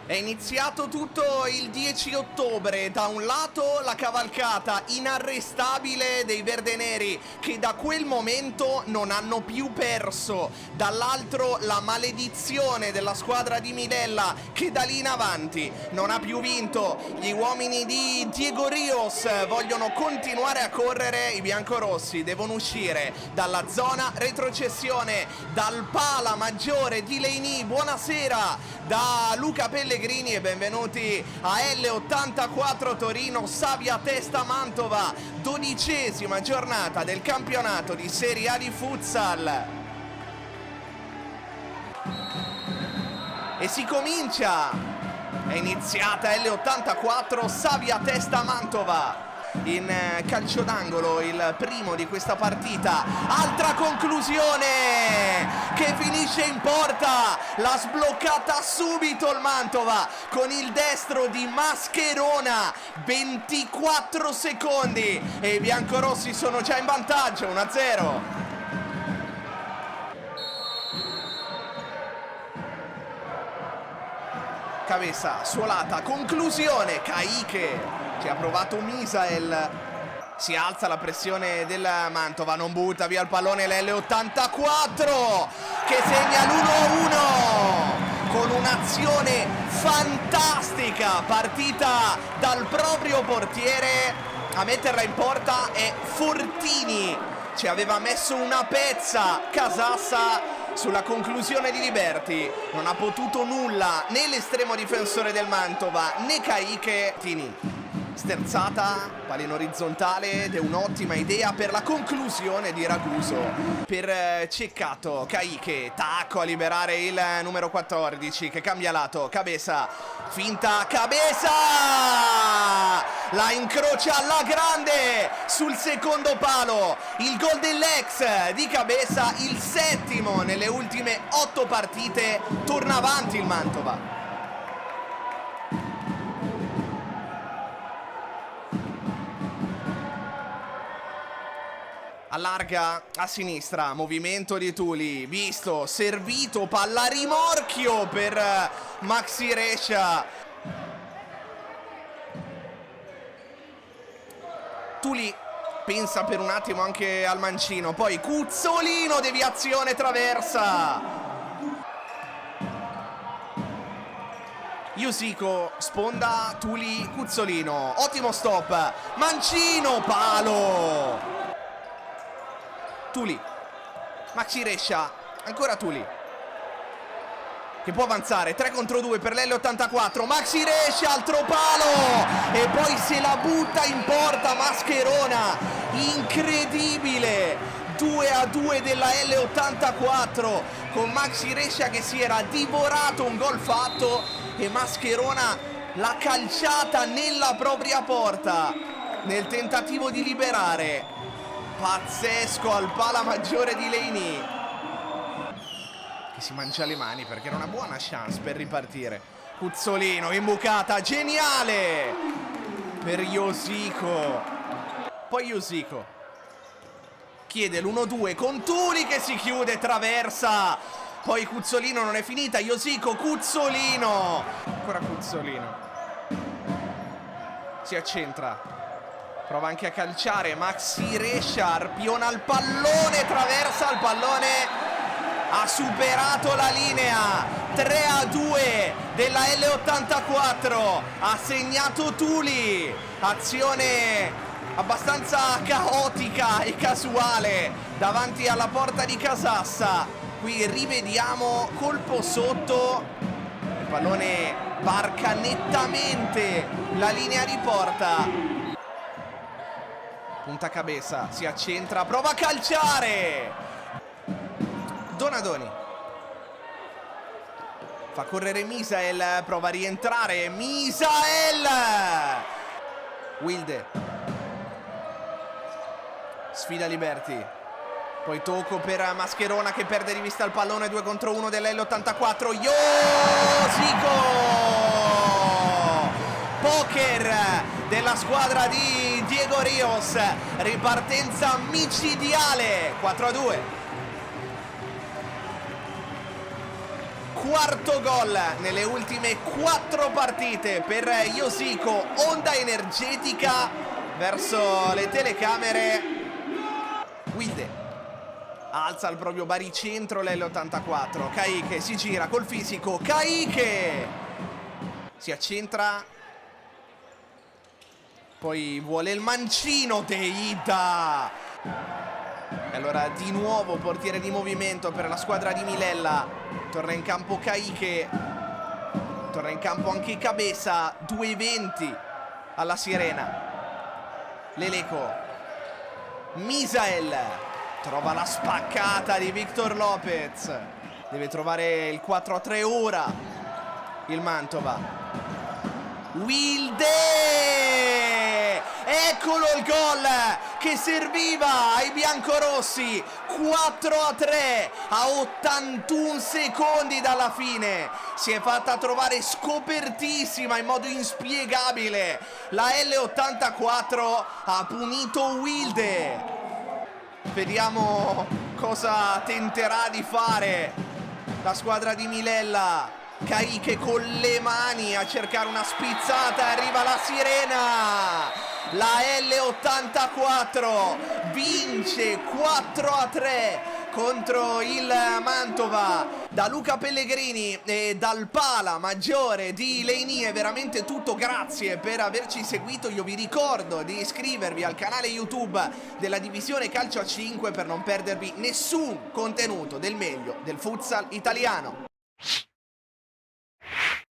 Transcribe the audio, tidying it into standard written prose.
È iniziato tutto il 10 ottobre, da un lato la cavalcata inarrestabile dei verdeneri che da quel momento non hanno più perso, dall'altro la maledizione della squadra di Milella che da lì in avanti non ha più vinto. Gli uomini di Diego Rios vogliono continuare a correre, i biancorossi devono uscire dalla zona retrocessione, dal pala maggiore di Leini. Buonasera da Luca Pellegrini e benvenuti a L84 Torino Savia Testa Mantova, 12ª giornata del campionato di Serie A di futsal. E si comincia, è iniziata L84 Savia Testa Mantova. In calcio d'angolo il primo di questa partita, altra conclusione che finisce in porta, l'ha sbloccata subito il Mantova con il destro di Mascherona, 24 secondi e i biancorossi sono già in vantaggio, 1-0. Cabeza, Suolata, conclusione, Caiche che ha provato Misael, si alza la pressione del Mantova, non butta via il pallone l'L84 che segna l'1-1 con un'azione fantastica partita dal proprio portiere. A metterla in porta è Fortini, ci aveva messo una pezza Casassa sulla conclusione di Liberti, non ha potuto nulla né l'estremo difensore del Mantova né Caiche. Tini, sterzata, pallino orizzontale ed è un'ottima idea per la conclusione di Raguso. Per Ceccato, Caiche, tacco a liberare il numero 14 che cambia lato, Cabeza, finta Cabeza, la incrocia alla grande sul secondo palo, il gol dell'ex di Cabeza, il 7° nelle ultime 8 partite, torna avanti il Mantova. Allarga a sinistra, movimento di Tuli, visto, servito, palla rimorchio per Maxi Rescia. Tuli pensa per un attimo anche al mancino, poi Cuzzolino, deviazione, traversa. Iosico, sponda, Tuli, Cuzzolino, ottimo stop, mancino, palo. Tuli, Maxi Rescia, ancora Tuli che può avanzare, 3 contro 2 per l'L84, Maxi Rescia, altro palo e poi se la butta in porta Mascherona, incredibile, 2-2 della L84 con Maxi Rescia che si era divorato un gol fatto e Mascherona l'ha calciata nella propria porta nel tentativo di liberare. Pazzesco al pala maggiore di Leini che si mangia le mani perché era una buona chance per ripartire. Cuzzolino, imbucata, geniale per Iosico. Poi Iosico chiede l'1-2 con Tuli che si chiude, traversa. Poi Cuzzolino, non è finita, Iosico, Cuzzolino, ancora Cuzzolino, si accentra, prova anche a calciare, Maxi Rescia, arpiona il pallone, traversa il pallone, ha superato la linea, 3-2 della L84, ha segnato Tuli, azione abbastanza caotica e casuale davanti alla porta di Casassa. Qui rivediamo colpo sotto, il pallone varca nettamente la linea di porta. Punta Cabeza, si accentra, prova a calciare. Donadoni fa correre Misael, prova a rientrare Misael. Wilde sfida Liberti, poi tocco per Mascherona che perde di vista il pallone, 2 contro 1 dell'L84. Iosico, poker della squadra di Diego Rios, ripartenza micidiale, 4-2. quarto gol nelle ultime 4 partite per Josico. Onda energetica verso le telecamere. Wilde alza il proprio baricentro l'L84. Kayike si gira col fisico. Kayike si accentra, poi vuole il mancino. Teita. E allora di nuovo portiere di movimento per la squadra di Milella. Torna in campo Kayike, torna in campo anche Cabeza. 2:20 alla sirena. Leleco, Misael trova la spaccata di Victor Lopez. Deve trovare il 4-3 ora il Mantova. Wilde! Eccolo il gol che serviva ai biancorossi. 4-3 a 81 secondi dalla fine. Si è fatta trovare scopertissima in modo inspiegabile. La L84 ha punito Wilde. Vediamo cosa tenterà di fare la squadra di Milella. Kayike con le mani a cercare una spizzata. Arriva la sirena. La L84 vince 4-3 contro il Mantova. Da Luca Pellegrini e dal Pala Maggiore di Leini è veramente tutto. Grazie per averci seguito. Io vi ricordo di iscrivervi al canale YouTube della divisione Calcio a 5 per non perdervi nessun contenuto del meglio del futsal italiano.